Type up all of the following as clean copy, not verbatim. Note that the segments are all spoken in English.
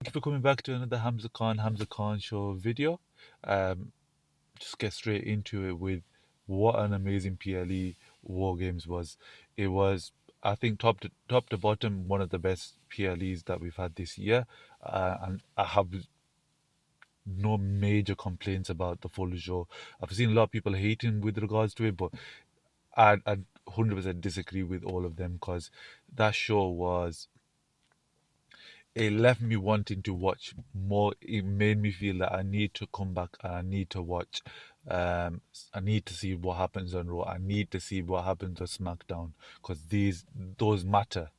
Thank you for coming back to another Hamza Khan show video. Um, just get straight into it with what an amazing PLE War Games was. It was, I think, top to bottom, one of the best PLEs that we've had this year, and I have no major complaints about the full show. I've seen a lot of people hating with regards to it, but I 100% disagree with all of them because that show was it left me wanting to watch more. It made me feel that I need to come back and I need to watch. I need to see what happens on Raw. I need to see what happens on SmackDown because those matter.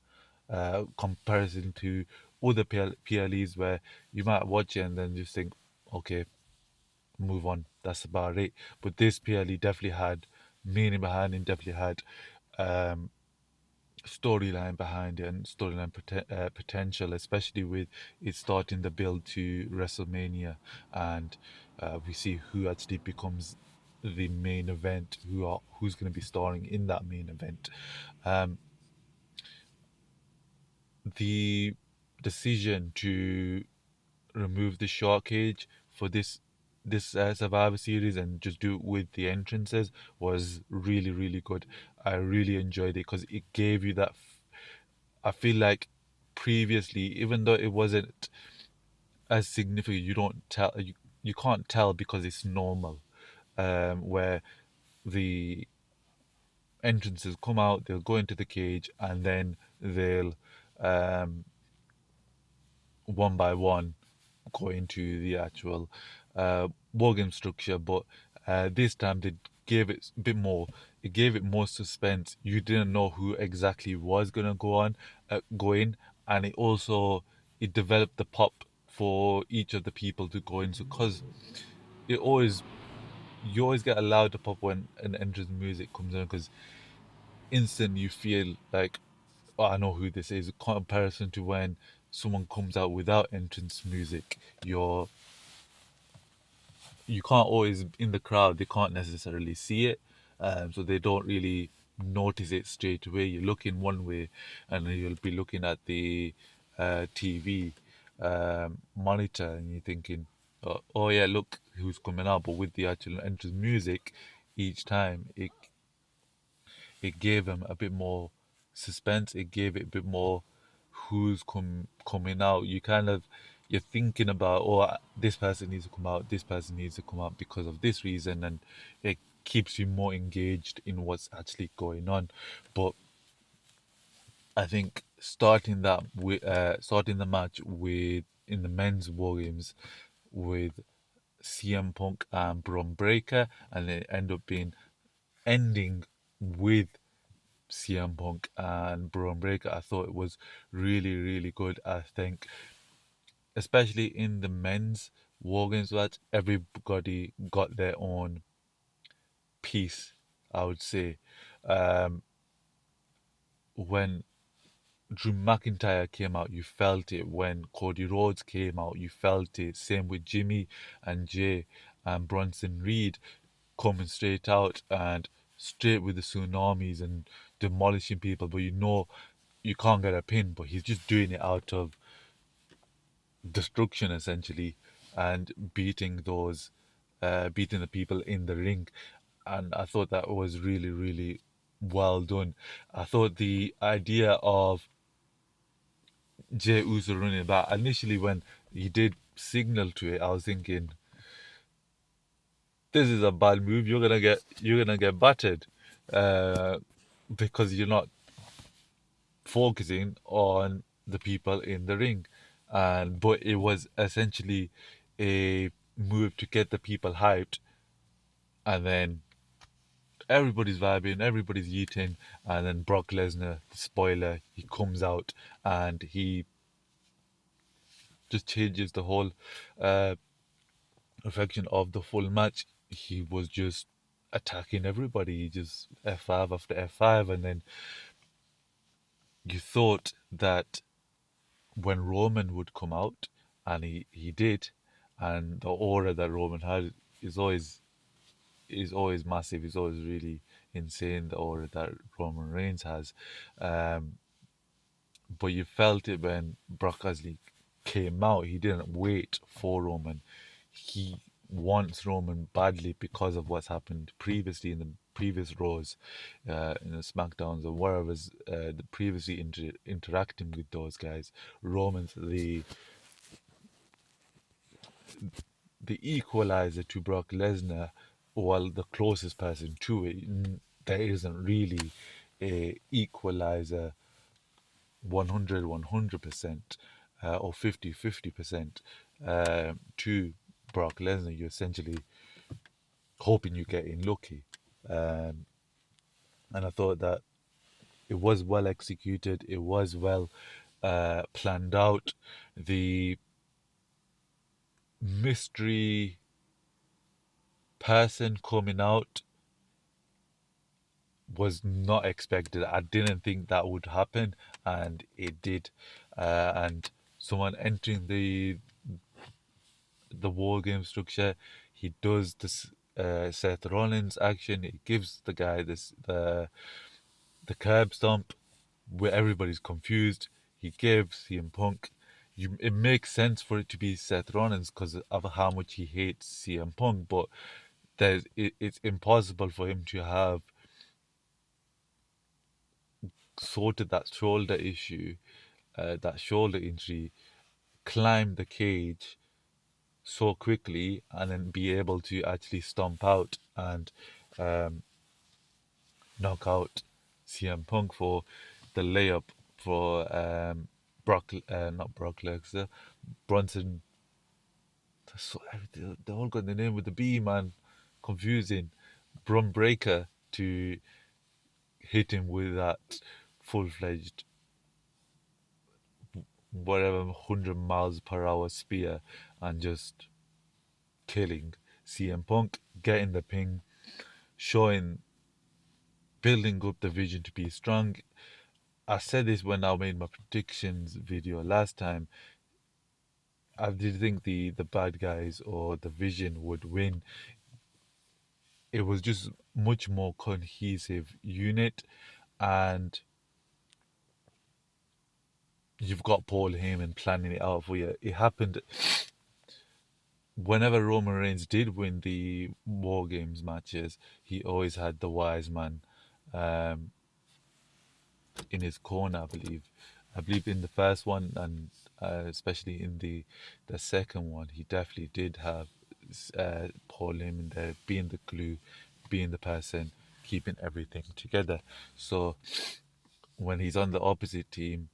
Comparison to other PLEs where you might watch it and then just think, okay, move on. That's about it. But this PLE definitely had meaning behind it. Definitely had um, storyline behind it and storyline potential, especially with it starting the build to WrestleMania, and we see who actually becomes the main event, who's going to be starring in that main event. Um, the decision to remove the shark cage for this Survivor Series and just do it with the entrances was really really good. I really enjoyed it because it gave you that. I feel like previously, even though it wasn't as significant, you can't tell because it's normal. Where the entrances come out, they'll go into the cage, and then they'll um, one by one go into the actual war game structure. But this time they gave it a bit more. It gave it more suspense. You didn't know who exactly was gonna go in, and it developed the pop for each of the people to go in. So because it always you always get a louder pop when an entrance music comes in because instant you feel like, oh, I know who this is. In comparison to when someone comes out without entrance music, you can't always in the crowd. They can't necessarily see it, so they don't really notice it straight away. You look in one way, and then you'll be looking at the TV monitor, and you're thinking, oh yeah, look who's coming out. But with the actual entrance music, each time it gave them a bit more suspense. It gave it a bit more who's coming out. You're thinking about, oh, this person needs to come out, this person needs to come out because of this reason, and it keeps you more engaged in what's actually going on. But I think starting the match with in the men's war games with CM Punk and Braun Breaker, and it end up being ending with CM Punk and Braun Breaker. I thought it was really, really good. I think, especially in the men's War Games match, everybody got their own piece, I would say. Um, when Drew McIntyre came out, you felt it. When Cody Rhodes came out, you felt it. Same with Jimmy and Jay and Bronson Reed coming straight out and straight with the tsunamis and demolishing people. But you can't get a pin, but he's just doing it out of destruction essentially and beating the people in the ring. And I thought that was really, really well done. I thought the idea of Jey Uso running back initially when he did signal to it, I was thinking, this is a bad move. You're gonna get battered, uh, because you're not focusing on the people in the ring. And but it was essentially a move to get the people hyped, and then everybody's vibing, everybody's eating, and then Brock Lesnar, the spoiler, he comes out and he just changes the whole uh, affection of the full match. He was just attacking everybody, just F5 after F5, and then you thought that when Roman would come out, and he did, and the aura that Roman had is always is always massive. Is always really insane. The aura that Roman Reigns has, but you felt it when Brock Lesnar. came out, he didn't wait for Roman. He wants Roman badly because of what's happened previously in the previous Raws, in the SmackDowns or wherever's the previously interacting with those guys. Roman's the equalizer to Brock Lesnar, while the closest person to it. There isn't really a equalizer 100% or 50-50% to Brock Lesnar. You're essentially hoping you get in lucky. Um, and I thought that it was well executed. It was well planned out. The mystery person coming out was not expected. I didn't think that would happen, and it did. And someone entering the war game structure, he does this Seth Rollins action. It gives the guy the curb stomp where everybody's confused. He gives CM Punk. It makes sense for it to be Seth Rollins because of how much he hates CM Punk, but it's impossible for him to have sorted that shoulder issue, that shoulder injury, climb the cage so quickly, and then be able to actually stomp out and um, knock out CM Punk for the layup for not Brock Lesnar, Bronson. So, they all got the name with the B, man. Confusing. Bron Breaker to hit him with that full fledged whatever 100 miles per hour spear and just killing CM Punk, getting the ping, showing, building up the vision to be strong. I said this when I made my predictions video last time. I did think the bad guys or the vision would win. It was just much more cohesive unit, and you've got Paul Heyman planning it out for you. It happened whenever Roman Reigns did win the War Games matches. He always had the wise man um, in his corner, I believe. I believe in the first one, and especially in the second one, he definitely did have Paul Heyman there, being the glue, being the person keeping everything together. So when he's on the opposite team,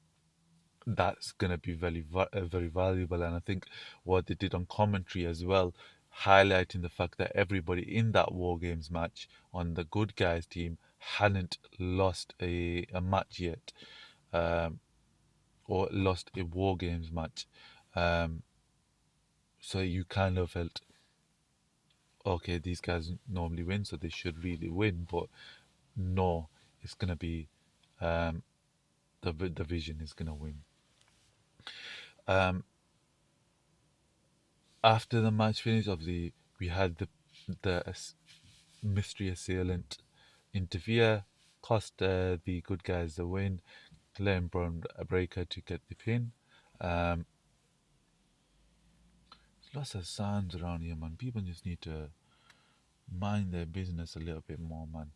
that's gonna be very valuable. And I think what they did on commentary as well, highlighting the fact that everybody in that War Games match on the good guys team hadn't lost a match yet, um, or lost a War Games match. Um, so you kind of felt, okay, these guys normally win, so they should really win. But no, it's gonna be um, the vision is gonna win. Um, After the match finished, obviously we had the mystery assailant interfere, cost the good guys the win, letting Braun Breaker to get the pin. Um, there's lots of sounds around here, man. People just need to mind their business a little bit more, man.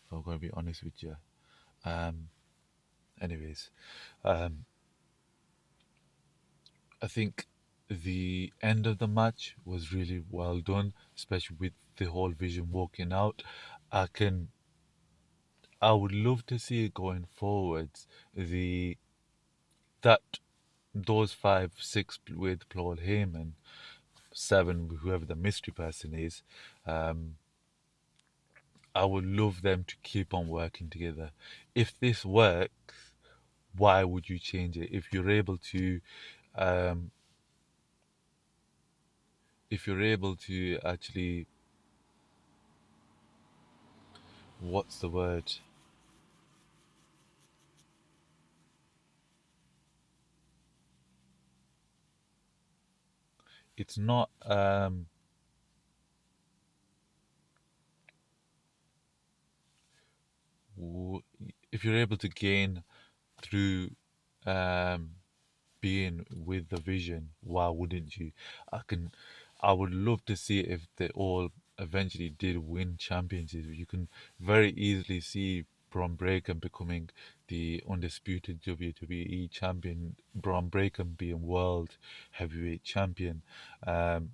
If I'm going to be honest with you. Um, anyways, um, I think the end of the match was really well done, especially with the whole vision walking out. I can I would love to see it going forwards. The that those 5, 6 with Paul Heyman, 7 whoever the mystery person is. Um, I would love them to keep on working together. If this works, why would you change it? Um, if you're able to actually, what's the word? It's not. If you're able to gain through um, being with the vision, why wouldn't you? I can, I would love to see if they all eventually did win championships. You can very easily see Braun Breaker becoming the undisputed WWE champion, Braun Breaker being world heavyweight champion. Um,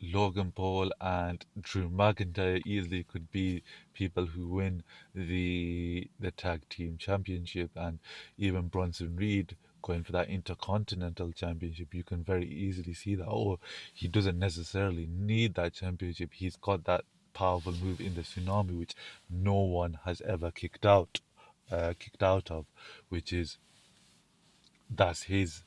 Logan Paul and Drew McIntyre easily could be people who win the tag team championship, and even Bronson Reed going for that intercontinental championship. You can very easily see that. Oh, he doesn't necessarily need that championship. He's got that powerful move in the tsunami, which no one has ever kicked out of, which is that's his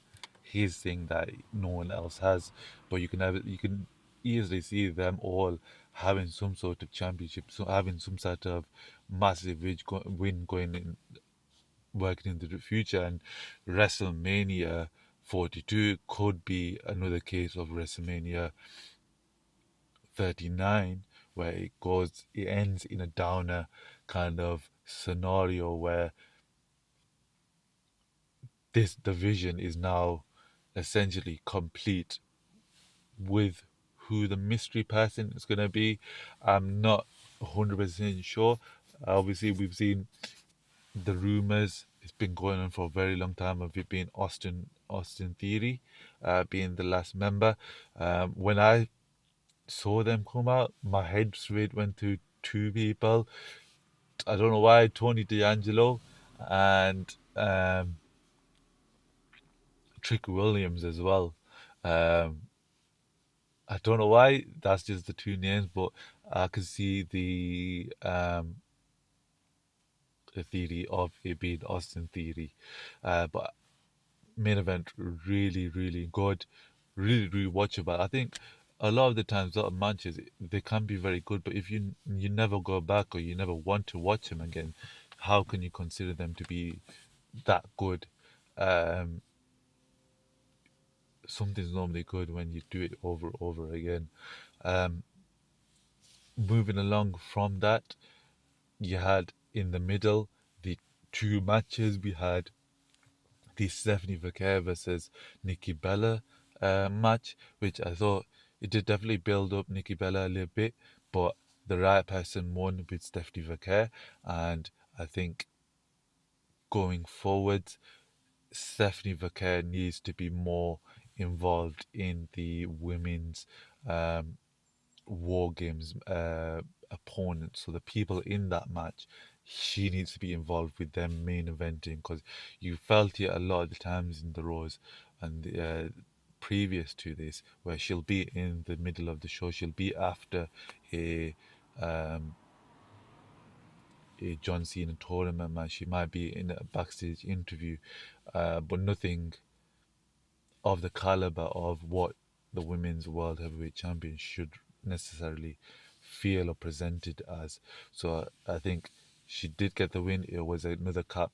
thing that no one else has. But you can easily see them all having some sort of championship, so having some sort of massive win going in, working into the future. And WrestleMania 42 could be another case of WrestleMania 39, where it ends in a downer kind of scenario where this division is now essentially complete with who the mystery person is going to be. I'm not 100% sure. Obviously, we've seen the rumors. It's been going on for a very long time of it being Austin Theory, being the last member. When I saw them come out, my head straight went to two people. I don't know why, Tony D'Angelo and Trick Williams as well. Um, I don't know why. That's just the two names, but I can see the theory of it being Austin Theory. But main event really really good, really really watchable. I think a lot of the times, a lot of matches they can be very good, but if you never go back or you never want to watch them again, how can you consider them to be that good? Um, Something's normally good when you do it over and over again. Um, Moving along from that, you had in the middle the two matches. We had the Stephanie Verker versus Nikki Bella match, which I thought it did definitely build up Nikki Bella a little bit, but the right person won with Stephanie Verker, and I think going forward, Stephanie Verker needs to be more involved in the women's um, war games opponents, so the people in that match, she needs to be involved with them main eventing, because you felt it a lot of the times in the Raws and previous to this, where she'll be in the middle of the show, she'll be after a um, a John Cena tournament match, she might be in a backstage interview, but nothing of the caliber of what the women's world heavyweight champion should necessarily feel or present it as. So I think she did get the win. It was another feather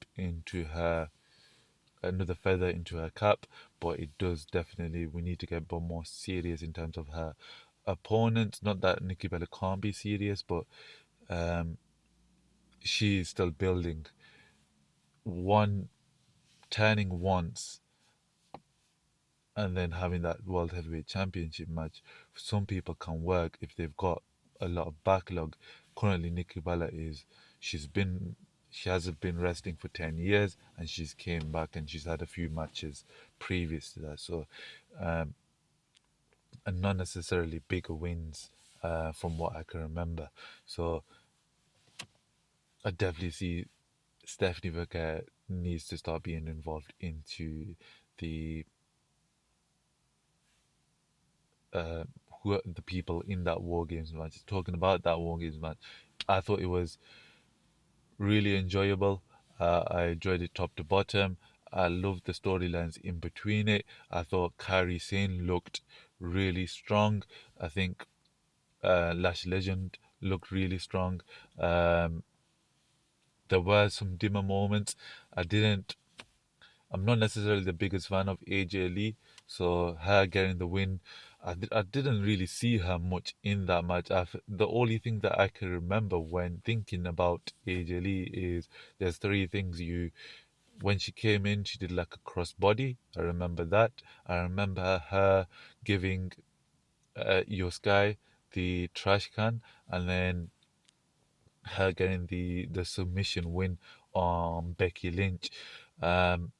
into her cap, but it does definitely, we need to get more serious in terms of her opponents. Not that Nikki Bella can't be serious, but um, she is still building. One turning once and then having that world heavyweight championship match, some people can work if they've got a lot of backlog. Currently, Nikki Bella she hasn't been wrestling for 10 years, and she's came back and she's had a few matches previous to that. So, um, and not necessarily bigger wins, from what I can remember. So I definitely see Stephanie Verker needs to start being involved into the uh, who are the people in that War Games match. Talking about that War Games match, I thought it was really enjoyable. I enjoyed it top to bottom. I loved the storylines in between it. I thought Kairi Sane looked really strong. I think Lash Legend looked really strong. Um, there were some dimmer moments. I didn't I'm not necessarily the biggest fan of AJ Lee, so her getting the win, I didn't really see her much in that match. The only thing that I can remember when thinking about AJ Lee is there's three things when she came in, she did like a crossbody. I remember that. I remember her giving Io Sky the trash can, and then her getting the submission win on Becky Lynch. Um,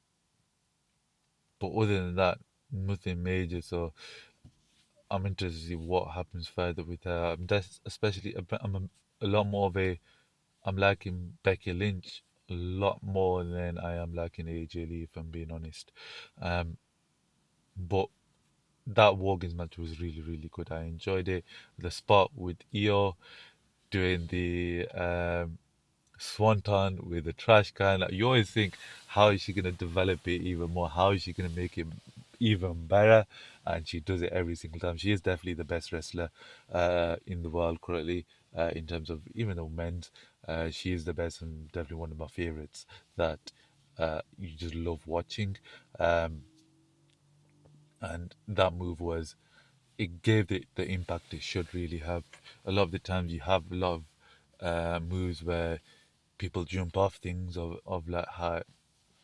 but other than that, nothing major. So I'm interested to see what happens further with her. That's especially a lot more of a I'm liking Becky Lynch a lot more than I am liking AJ Lee, if I'm being honest. Um, but that Morgan's match was really, really good. I enjoyed it. The spot with Io doing the Swanton with the trash can. Like, you always think, how is she gonna develop it even more? How is she gonna make it even better? And she does it every single time. She is definitely the best wrestler in the world currently, in terms of even though men's. She is the best and definitely one of my favorites that you just love watching. Um, and that move was it gave it the impact it should really have. A lot of the times you have a lot of moves where people jump off things of like high,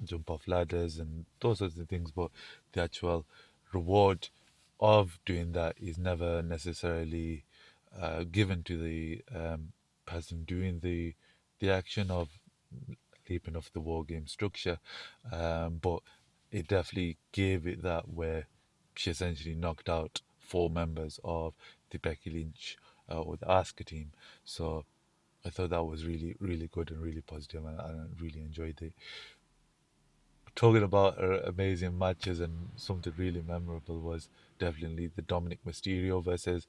jump off ladders and those sorts of things, but the actual reward of doing that is never necessarily given to the person doing the action of leaping off the war game structure. But it definitely gave it that where she essentially knocked out four members of the Becky Lynch or the Asuka team. So I thought that was really, really good and really positive, and I really enjoyed it. Talking about amazing matches and something really memorable was definitely the Dominic Mysterio versus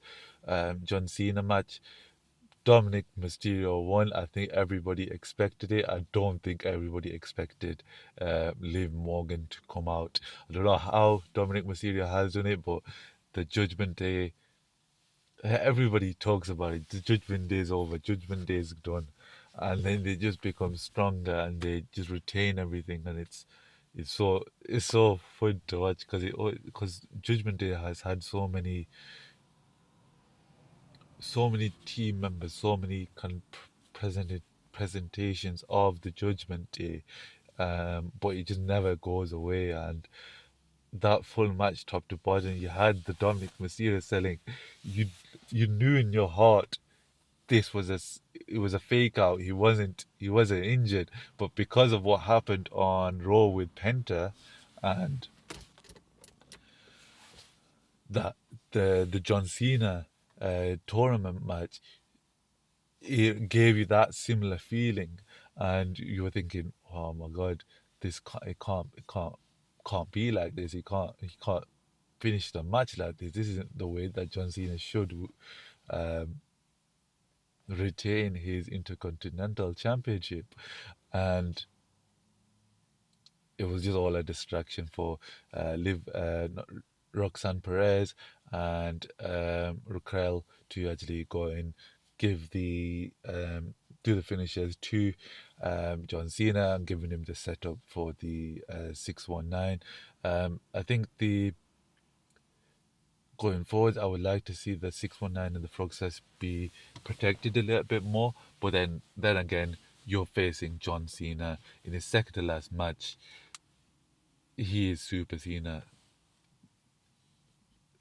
John Cena match. Dominic Mysterio won. I think everybody expected it. I don't think everybody expected Liv Morgan to come out. I don't know how Dominic Mysterio has done it, but the Judgment Day, everybody talks about it. The Judgment Day is over. Judgment Day is done, and then they just become stronger and they just retain everything, and it's so fun to watch because Judgment Day has had so many team members, so many presented presentations of the Judgment Day, but it just never goes away. And that full match, top to bottom, you had the Dominic Mysterio selling. You you knew in your heart this was it was a fake out. He wasn't injured, but because of what happened on Raw with Penta, and that the John Cena tournament match, it gave you that similar feeling, and you were thinking, "Oh my God, this can't be like this. He can't finish the match like this. This isn't the way that John Cena should um, retain his Intercontinental Championship," and it was just all a distraction for Roxanne Perez and Raquel to actually go and give do the finishes to John Cena and giving him the setup for the 619. I think the going forward, I would like to see the 619 and the frog splash be protected a little bit more. But then again, you're facing John Cena in his second to last match. He is Super Cena.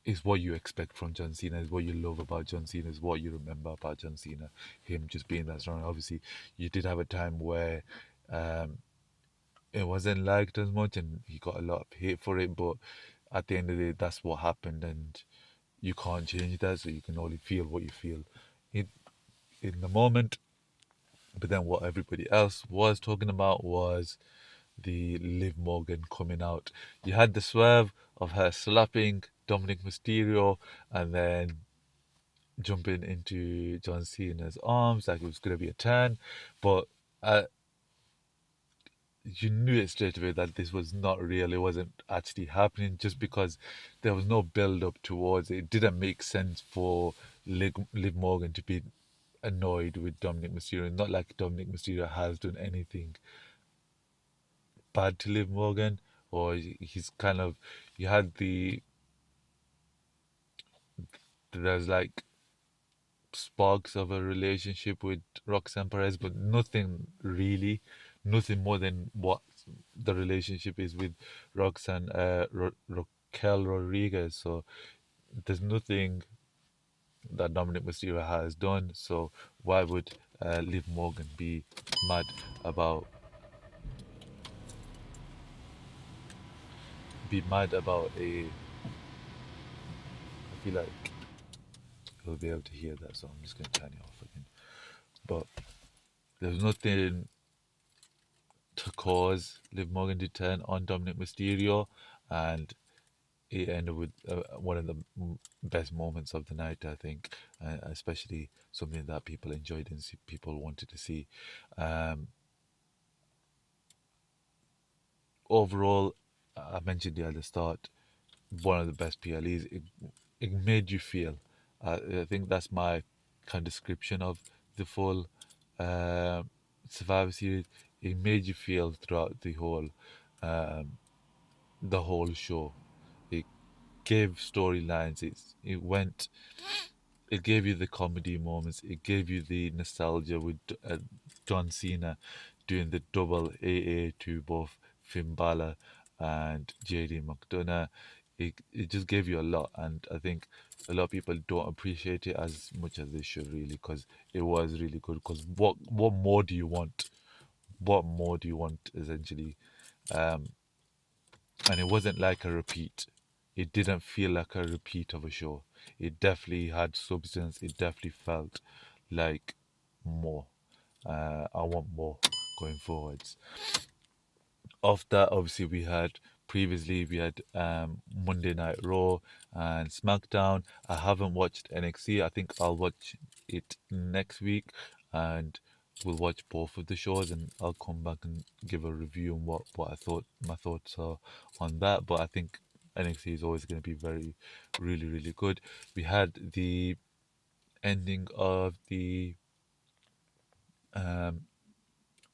Is what you expect from John Cena. Is what you love about John Cena. Is what you remember about John Cena. Him just being that strong. Obviously, you did have a time where um, it wasn't liked as much, and he got a lot of hate for it. But at the end of the day, that's what happened, and you can't change that. So you can only feel what you feel in the moment. But then what everybody else was talking about was the Liv Morgan coming out. You had the swerve of her slapping Dominic Mysterio and then jumping into John Cena's arms like it was going to be a turn. But uh, you knew it straight away that this was not real. It wasn't actually happening just because there was no build up towards it. It didn't make sense for Liv Morgan to be annoyed with Dominic Mysterio. Not like Dominic Mysterio has done anything bad to Liv Morgan, or he's kind of you had there's like sparks of a relationship with Roxanne Perez, but nothing really, nothing more than what the relationship is with Roxanne Raquel Rodriguez. So there's nothing that Dominic Mysterio has done. So why would Liv Morgan mad about be mad about a? I feel like you'll be able to hear that, so I'm just gonna turn it off again. But there's nothing to cause Liv Morgan to turn on Dominic Mysterio, and it ended with one of the best moments of the night, I think, especially something that people enjoyed and people wanted to see. Um, Overall, I mentioned it at the start, one of the best PLEs. It made you feel. I think that's my kind of description of the full uh, Survivor Series. It made you feel throughout um, the whole show. It gave storylines. It gave you the comedy moments. It gave you the nostalgia with John Cena doing the double AA to both Finn Balor and JD McDonough. It just gave you a lot, and I think a lot of people don't appreciate it as much as they should, really, because it was really good. Because what more do you want? What more do you want, essentially? Um, and it wasn't like a repeat. It didn't feel like a repeat of a show. It definitely had substance. It definitely felt like more. I want more going forwards. Of that, obviously, we had Monday Night Raw and SmackDown. I haven't watched NXT. I think I'll watch it next week, and we'll watch both of the shows, and I'll come back and give a review on what I thought, my thoughts are on that. But I think NXT is always going to be really, really good. We had the ending of the um,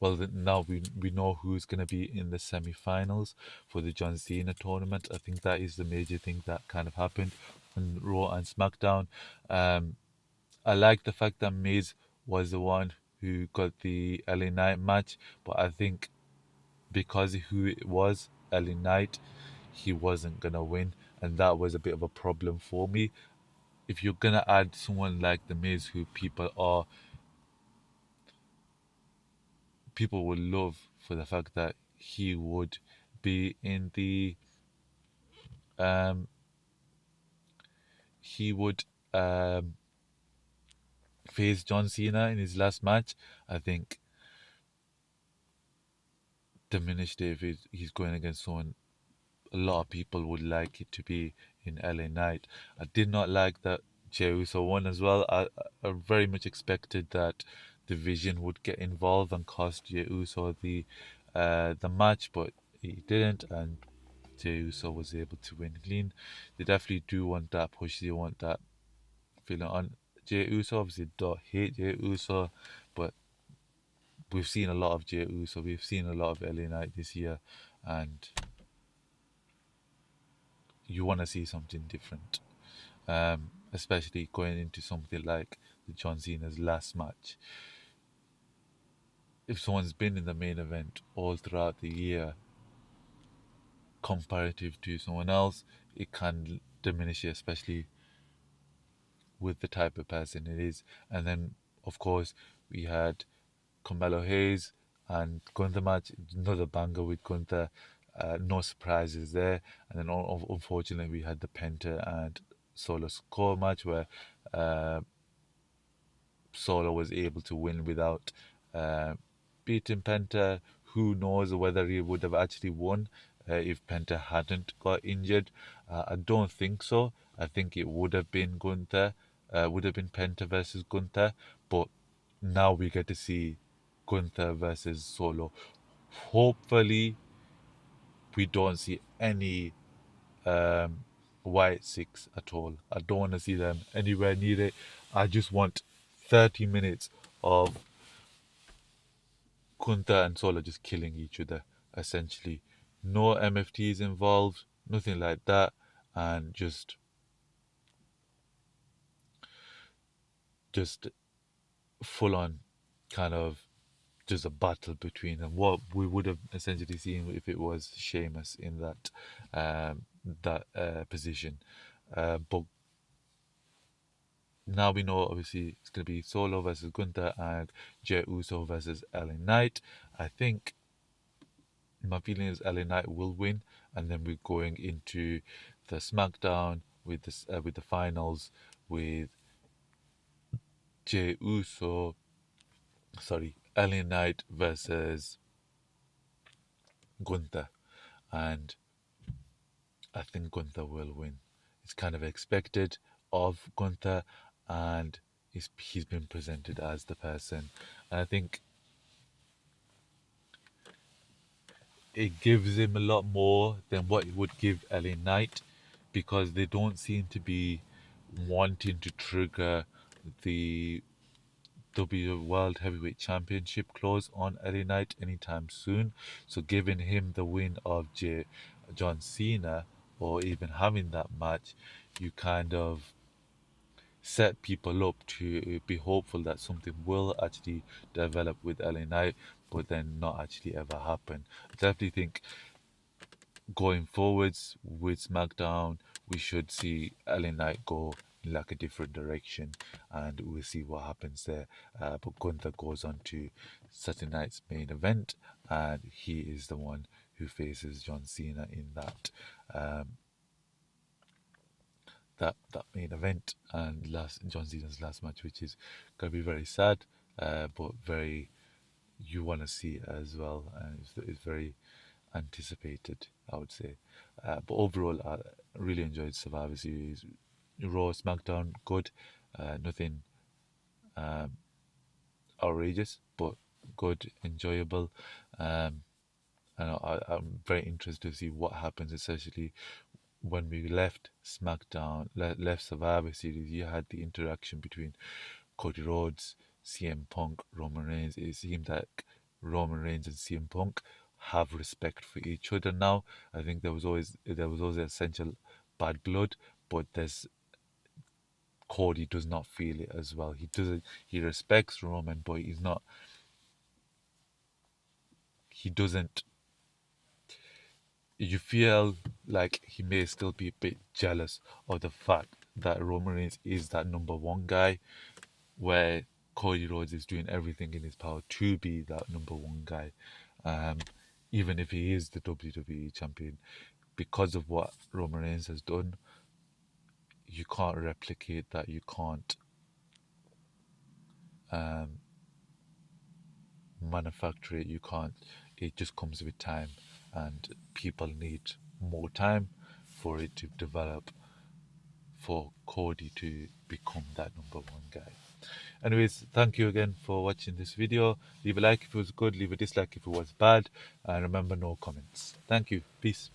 well, now we know who's going to be in the semi-finals for the John Cena tournament. I think that is the major thing that kind of happened on Raw and SmackDown. Um, I like the fact that Miz was the one who got the LA Knight match, but I think because of who it was, LA Knight, he wasn't gonna win, and that was a bit of a problem for me. If you're gonna add someone like the Miz, who people would love for the fact that he would be in the um he would face John Cena in his last match. I think diminished it if he's going against someone a lot of people would like it to be in LA Knight. I did not like that Jey Uso won as well. I very much expected that the Vision would get involved and cost Jey Uso the match, but he didn't, and Jey Uso was able to win clean. They definitely do want that push. They want that feeling on Jey Uso. Obviously, don't hate Jey Uso, but we've seen a lot of Jey Uso. We've seen a lot of LA Knight this year, and you want to see something different. Especially going into something like the John Cena's last match. If someone's been in the main event all throughout the year, comparative to someone else, it can diminish it, especially with the type of person it is. And then, of course, we had Carmelo Hayes and Gunther match, another banger with Gunther. No surprises there. And then, unfortunately, we had the Penta and Solo Score match where uh, Solo was able to win without uh, beating Penta. Who knows whether he would have actually won if Penta hadn't got injured? I don't think so. I think it would have been would have been Penta versus Gunther, but now we get to see Gunther versus Solo. Hopefully, we don't see any um, white six at all. I don't want to see them anywhere near it. I just want 30 minutes of Kunta and Solo just killing each other, essentially. No MFTs involved, nothing like that, and just full on kind of just a battle between them. What we would have essentially seen if it was Sheamus in that position. But now we know obviously it's going to be Solo versus Gunther and Jey Uso versus LA Knight. I think my feeling is LA Knight will win, and then we're going into the SmackDown with the finals with Jey Uso, sorry, LA Knight versus Gunther, and I think Gunther will win. It's kind of expected of Gunther, and he's been presented as the person, and I think it gives him a lot more than what it would give LA Knight, because they don't seem to be wanting to trigger the W World Heavyweight Championship clause on LA Knight anytime soon. So giving him the win of John Cena, or even having that match, you kind of set people up to be hopeful that something will actually develop with LA Knight, but then not actually ever happen. I definitely think going forwards with SmackDown, we should see LA Knight go in like a different direction, and we'll see what happens there. But Gunther goes on to Saturday night's main event, and he is the one who faces John Cena in um, that main event and last John Cena's last match, which is gonna be very sad, but very you want to see it as well, and it's very anticipated, I would say. But overall, I really enjoyed Survivor Series. Raw, SmackDown, good. Nothing um, outrageous, but good, enjoyable. Um, and I'm very interested to see what happens, especially when we left SmackDown, left Survivor Series. You had the interaction between Cody Rhodes, CM Punk, Roman Reigns. It seemed like Roman Reigns and CM Punk have respect for each other now. I think there was always essential bad blood, but there's Cody does not feel it as well. He respects Roman, but he doesn't you feel like he may still be a bit jealous of the fact that Roman Reigns is that number one guy, where Cody Rhodes is doing everything in his power to be that number one guy, um, even if he is the WWE champion. Because of what Roman Reigns has done, you can't replicate that. You can't um, manufacture it. You can't. It just comes with time, and people need more time for it to develop, for Cody to become that number one guy. Anyways, thank you again for watching this video. Leave a like if it was good, leave a dislike if it was bad, and remember, no comments. Thank you. Peace.